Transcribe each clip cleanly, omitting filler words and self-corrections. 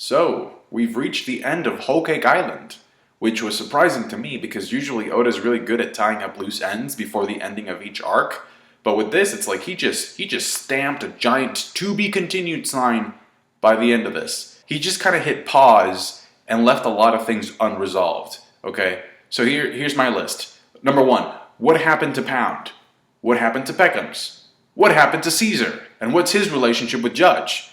So, we've reached the end of Whole Cake Island, which was surprising to me because usually Oda's really good at tying up loose ends before the ending of each arc. But with this, it's like he just stamped a giant to be continued sign by the end of this. He just kind of hit pause and left a lot of things unresolved. Okay, so here's my list. Number 1, what happened to Pound? What happened to Peckham's? What happened to Caesar? And what's his relationship with Judge?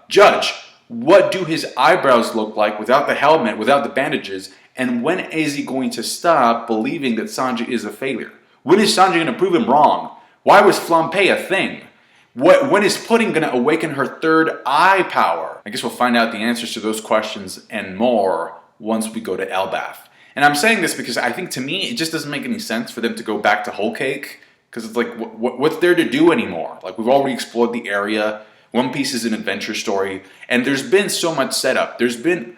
Judge, what do his eyebrows look like without the helmet, without the bandages? And when is he going to stop believing that Sanji is a failure? When is Sanji going to prove him wrong? Why was Flampe a thing? When is Pudding going to awaken her third eye power? I guess we'll find out the answers to those questions and more once we go to Elbaf. And I'm saying this because I think to me, it just doesn't make any sense for them to go back to Whole Cake. Because it's like, what's there to do anymore? Like, we've already explored the area. One Piece is an adventure story. And there's been so much setup. There's been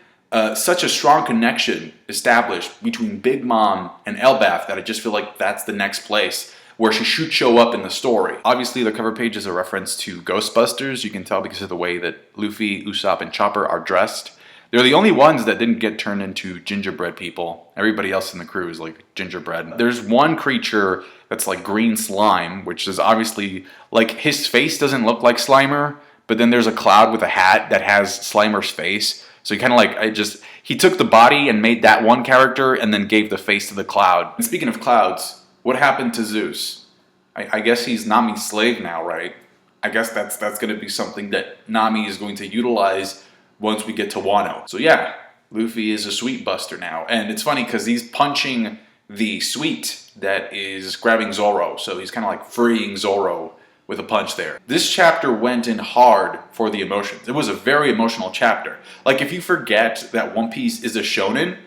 such a strong connection established between Big Mom and Elbaf that I just feel like that's the next place where she should show up in the story. Obviously, the cover page is a reference to Ghostbusters. You can tell because of the way that Luffy, Usopp, and Chopper are dressed. They're the only ones that didn't get turned into gingerbread people. Everybody else in the crew is like gingerbread. There's one creature that's like green slime, which is obviously, like, his face doesn't look like Slimer, but then there's a cloud with a hat that has Slimer's face. So he kind of like, he took the body and made that one character and then gave the face to the cloud. And speaking of clouds, what happened to Zeus? I guess he's Nami's slave now, right? I guess that's going to be something that Nami is going to utilize once we get to Wano. So yeah, Luffy is a sweet buster now. And it's funny because he's punching the sweet that is grabbing Zoro. So he's kind of like freeing Zoro with a punch there. This chapter went in hard for the emotions. It was a very emotional chapter. Like, if you forget that One Piece is a shonen,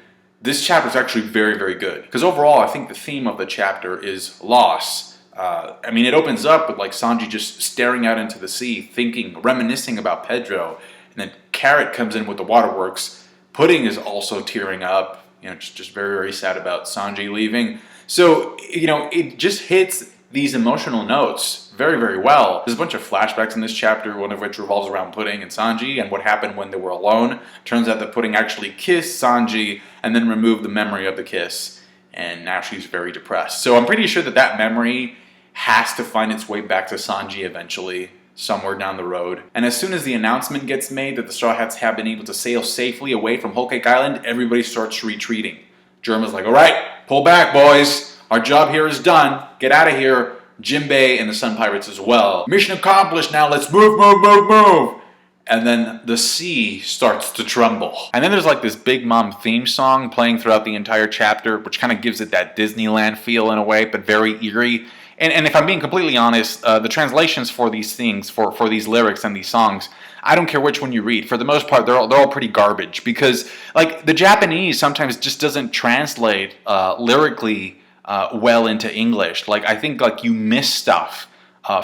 this chapter is actually very, very good. Because overall, I think the theme of the chapter is loss. I mean, it opens up with like Sanji just staring out into the sea, thinking, reminiscing about Pedro. And then Carrot comes in with the waterworks. Pudding is also tearing up, you know, just very, very sad about Sanji leaving. So, you know, it just hits these emotional notes very, very well. There's a bunch of flashbacks in this chapter, one of which revolves around Pudding and Sanji and what happened when they were alone. Turns out that Pudding actually kissed Sanji and then removed the memory of the kiss. And now she's very depressed. So I'm pretty sure that that memory has to find its way back to Sanji eventually, somewhere down the road. And as soon as the announcement gets made that the Straw Hats have been able to sail safely away from Whole Cake Island, everybody starts retreating. Germa's like, all right, pull back, boys. Our job here is done. Get out of here. Jinbei and the Sun Pirates as well. Mission accomplished, now let's move, move, move, move. And then the sea starts to tremble. And then there's like this Big Mom theme song playing throughout the entire chapter, which kind of gives it that Disneyland feel in a way, but very eerie. And if I'm being completely honest, the translations for these things, for these lyrics and these songs, I don't care which one you read. For the most part, they're all pretty garbage because, like, the Japanese sometimes just doesn't translate lyrically well into English. Like, I think like you miss stuff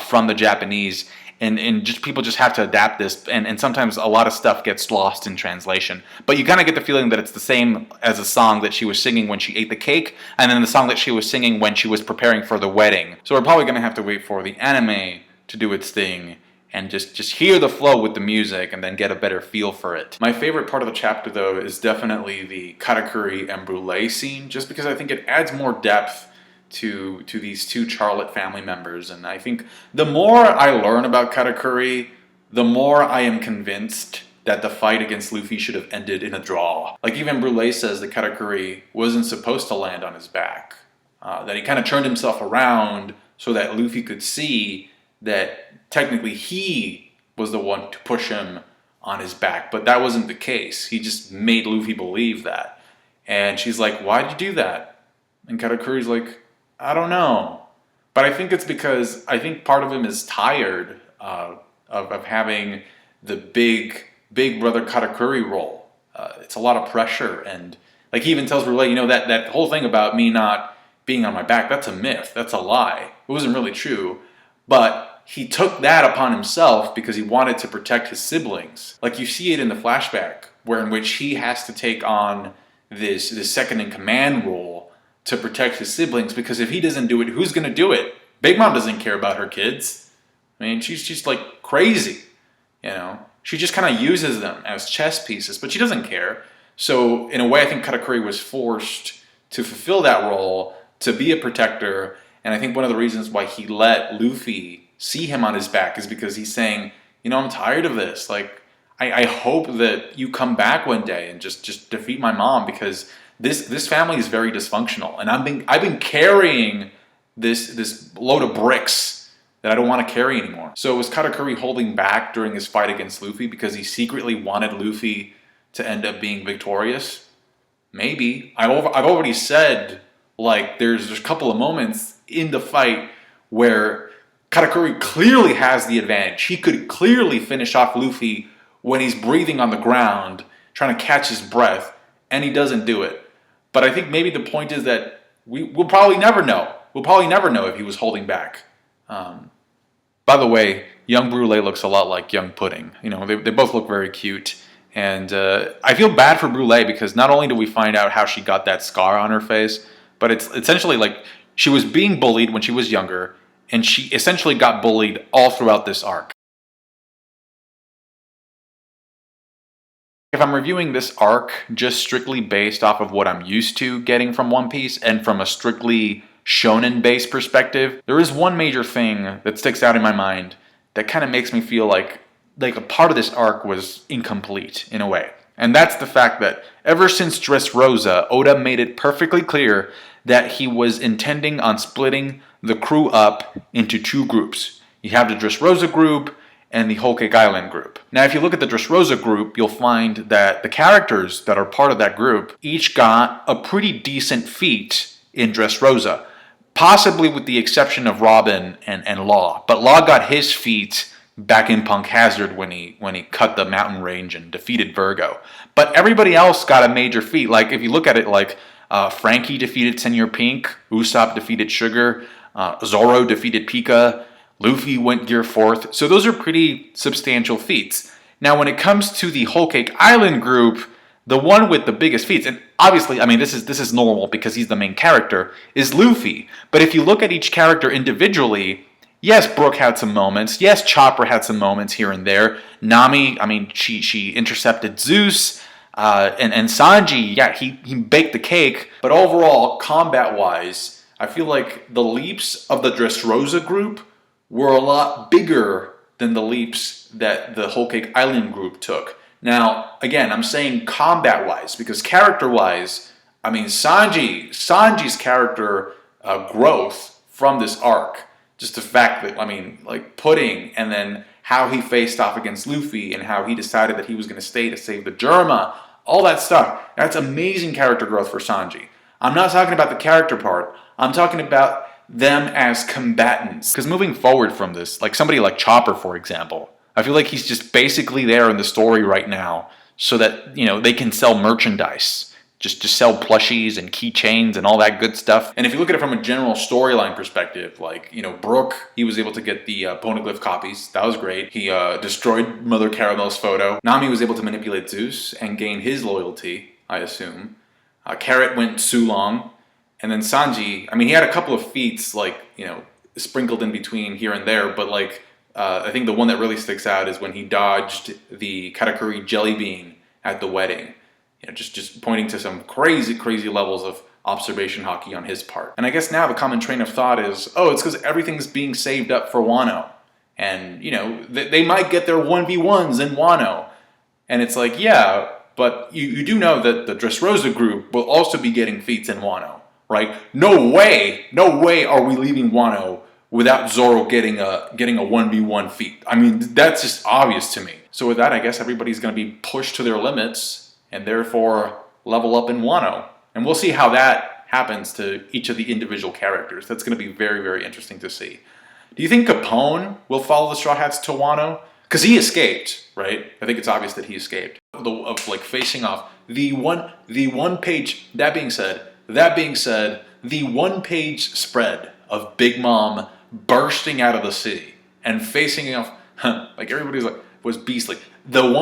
from the Japanese, and just people just have to adapt this, and sometimes a lot of stuff gets lost in translation. But you kind of get the feeling that it's the same as a song that she was singing when she ate the cake, and then the song that she was singing when she was preparing for the wedding. So we're probably going to have to wait for the anime to do its thing and just hear the flow with the music and then get a better feel for it. My favorite part of the chapter, though, is definitely the Katakuri and Brulee scene, just because I think it adds more depth to these two Charlotte family members. And I think the more I learn about Katakuri, the more I am convinced that the fight against Luffy should have ended in a draw. Like, even Brulee says that Katakuri wasn't supposed to land on his back. That he kind of turned himself around so that Luffy could see that technically he was the one to push him on his back. But that wasn't the case. He just made Luffy believe that. And she's like, why'd you do that? And Katakuri's like, I don't know. But I think it's because I think part of him is tired of having the big brother Katakuri role. It's a lot of pressure. And like, he even tells Brulee, you know, that whole thing about me not being on my back, that's a myth. That's a lie. It wasn't really true. But he took that upon himself because he wanted to protect his siblings. Like, you see it in the flashback, in which he has to take on this second in command role to protect his siblings, because if he doesn't do it, who's going to do it? Big Mom doesn't care about her kids. I mean, she's like crazy, you know? She just kind of uses them as chess pieces, but she doesn't care. So in a way, I think Katakuri was forced to fulfill that role, to be a protector. And I think one of the reasons why he let Luffy see him on his back is because he's saying, you know, I'm tired of this. Like, I hope that you come back one day and just defeat my mom, because this family is very dysfunctional, and I've been carrying this load of bricks that I don't want to carry anymore. So was Katakuri holding back during his fight against Luffy because he secretly wanted Luffy to end up being victorious? Maybe. I've already said, like, there's a couple of moments in the fight where Katakuri clearly has the advantage. He could clearly finish off Luffy when he's breathing on the ground, trying to catch his breath, and he doesn't do it. But I think maybe the point is that we'll probably never know. We'll probably never know if he was holding back. By the way, young Brulee looks a lot like young Pudding. You know, they both look very cute. And I feel bad for Brulee because not only do we find out how she got that scar on her face, but it's essentially like she was being bullied when she was younger, and she essentially got bullied all throughout this arc. If I'm reviewing this arc just strictly based off of what I'm used to getting from One Piece and from a strictly shonen-based perspective, there is one major thing that sticks out in my mind that kind of makes me feel like a part of this arc was incomplete in a way. And that's the fact that ever since Dressrosa, Oda made it perfectly clear that he was intending on splitting the crew up into two groups. You have the Dressrosa group and the Whole Cake Island group. Now, if you look at the Dressrosa group, you'll find that the characters that are part of that group each got a pretty decent feat in Dressrosa, possibly with the exception of Robin and Law. But Law got his feat back in Punk Hazard when he cut the mountain range and defeated Virgo. But everybody else got a major feat. Like, if you look at it, like Frankie defeated Senor Pink, Usopp defeated Sugar, Zoro defeated Pika, Luffy went Gear 4th. So those are pretty substantial feats. Now, when it comes to the Whole Cake Island group, the one with the biggest feats, and obviously, I mean, this is normal because he's the main character, is Luffy. But if you look at each character individually, yes, Brook had some moments. Yes, Chopper had some moments here and there. Nami, I mean, she intercepted Zeus. And Sanji, yeah, he baked the cake. But overall, combat-wise, I feel like the leaps of the Dressrosa group were a lot bigger than the leaps that the Whole Cake Island group took. Now, again, I'm saying combat-wise, because character-wise, I mean, Sanji's character growth from this arc, just the fact that, I mean, like Pudding, and then how he faced off against Luffy, and how he decided that he was going to stay to save the Germa, all that stuff, that's amazing character growth for Sanji. I'm not talking about the character part, I'm talking about them as combatants. Because moving forward from this, like somebody like Chopper, for example, I feel like he's just basically there in the story right now so that, you know, they can sell merchandise. Just sell plushies and keychains and all that good stuff. And if you look at it from a general storyline perspective, like, you know, Brook, he was able to get the poneglyph copies. That was great. He destroyed Mother Caramel's photo. Nami was able to manipulate Zeus and gain his loyalty, I assume. Carrot went Sulong. And then Sanji, I mean, he had a couple of feats, like, you know, sprinkled in between here and there, but like, I think the one that really sticks out is when he dodged the Katakuri jelly bean at the wedding. You know, just pointing to some crazy levels of observation hockey on his part. And I guess now the common train of thought is, oh, it's because everything's being saved up for Wano. And, you know, they might get their 1v1s in Wano. And it's like, yeah, but you do know that the Dressrosa group will also be getting feats in Wano. Right? No way are we leaving Wano without Zoro getting a 1v1 feat. I mean, that's just obvious to me. So with that, I guess everybody's going to be pushed to their limits and therefore level up in Wano. And we'll see how that happens to each of the individual characters. That's going to be very interesting to see. Do you think Capone will follow the Straw Hats to Wano? Because he escaped, right? I think it's obvious that he escaped. Of like facing off the one page. That being said, the one-page spread of Big Mom bursting out of the sea and facing off, like everybody's like, was beastly. The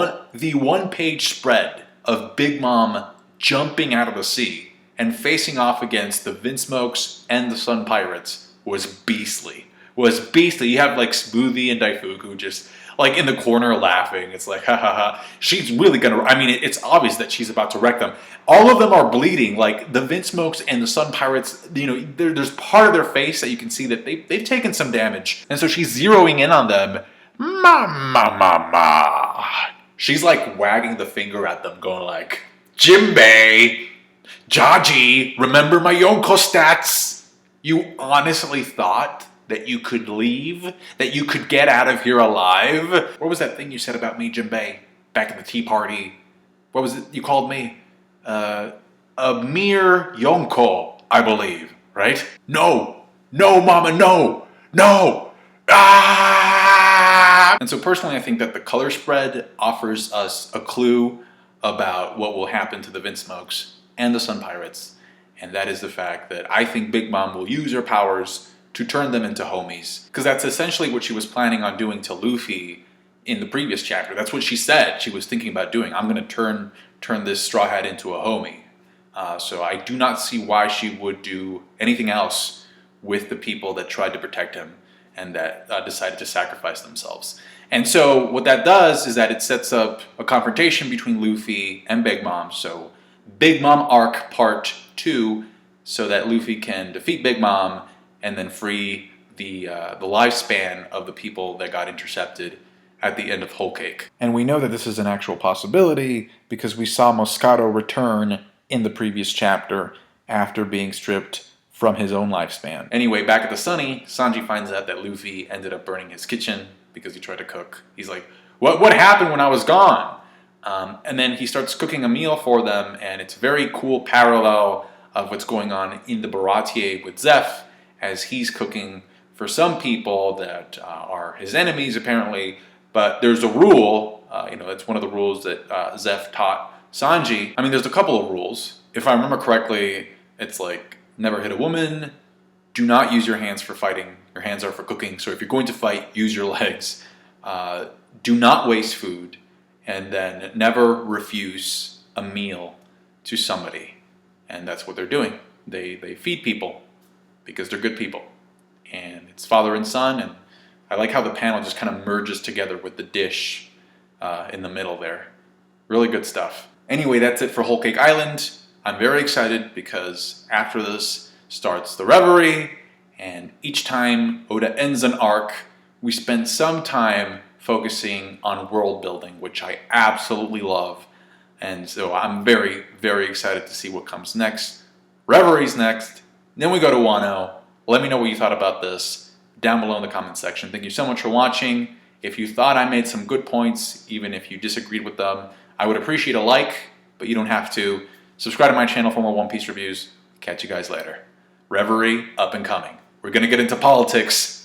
one-page spread of Big Mom jumping out of the sea and facing off against the Vinsmokes and the Sun Pirates was beastly. You have like Smoothie and Daifuku just like in the corner laughing. It's like, ha ha ha. She's really gonna, I mean, it's obvious that she's about to wreck them. All of them are bleeding. Like the Vince Smokes and the Sun Pirates, you know, there's part of their face that you can see that they've taken some damage. And so she's zeroing in on them. Ma, ma, ma, ma. She's like wagging the finger at them, going like, Jimbei, Jaji, remember my Yonko stats? You honestly thought that you could leave? That you could get out of here alive? What was that thing you said about me, Jimbei, back at the tea party? What was it you called me? A mere Yonko, I believe, right? No, mama, no. Ah! And so personally, I think that the color spread offers us a clue about what will happen to the Vince Smokes and the Sun Pirates. And that is the fact that I think Big Mom will use her powers to turn them into homies. Because that's essentially what she was planning on doing to Luffy in the previous chapter. That's what she said she was thinking about doing. I'm going to turn this Straw Hat into a homie. So I do not see why she would do anything else with the people that tried to protect him and that decided to sacrifice themselves. And so what that does is that it sets up a confrontation between Luffy and Big Mom. So Big Mom arc part 2, so that Luffy can defeat Big Mom and then free the lifespan of the people that got intercepted at the end of Whole Cake. And we know that this is an actual possibility because we saw Moscato return in the previous chapter after being stripped from his own lifespan. Anyway, back at the Sunny, Sanji finds out that Luffy ended up burning his kitchen because he tried to cook. He's like, what happened when I was gone? And then he starts cooking a meal for them, and it's a very cool parallel of what's going on in the Baratier with Zeph, as he's cooking for some people that are his enemies, apparently. But there's a rule, that's one of the rules that Zeph taught Sanji. I mean, there's a couple of rules. If I remember correctly, it's like, never hit a woman, do not use your hands for fighting, your hands are for cooking, so if you're going to fight, use your legs. Do not waste food, and then never refuse a meal to somebody. And that's what they're doing. They feed people because they're good people. And it's father and son, and I like how the panel just kind of merges together with the dish in the middle there. Really good stuff. Anyway, that's it for Whole Cake Island. I'm very excited because after this starts the Reverie, and each time Oda ends an arc, we spend some time focusing on world building, which I absolutely love. And so I'm very, very excited to see what comes next. Reverie's next. Then we go to Wano. Let me know what you thought about this down below in the comment section. Thank you so much for watching. If you thought I made some good points, even if you disagreed with them, I would appreciate a like, but you don't have to. Subscribe to my channel for more One Piece reviews. Catch you guys later. Reverie up and coming. We're going to get into politics.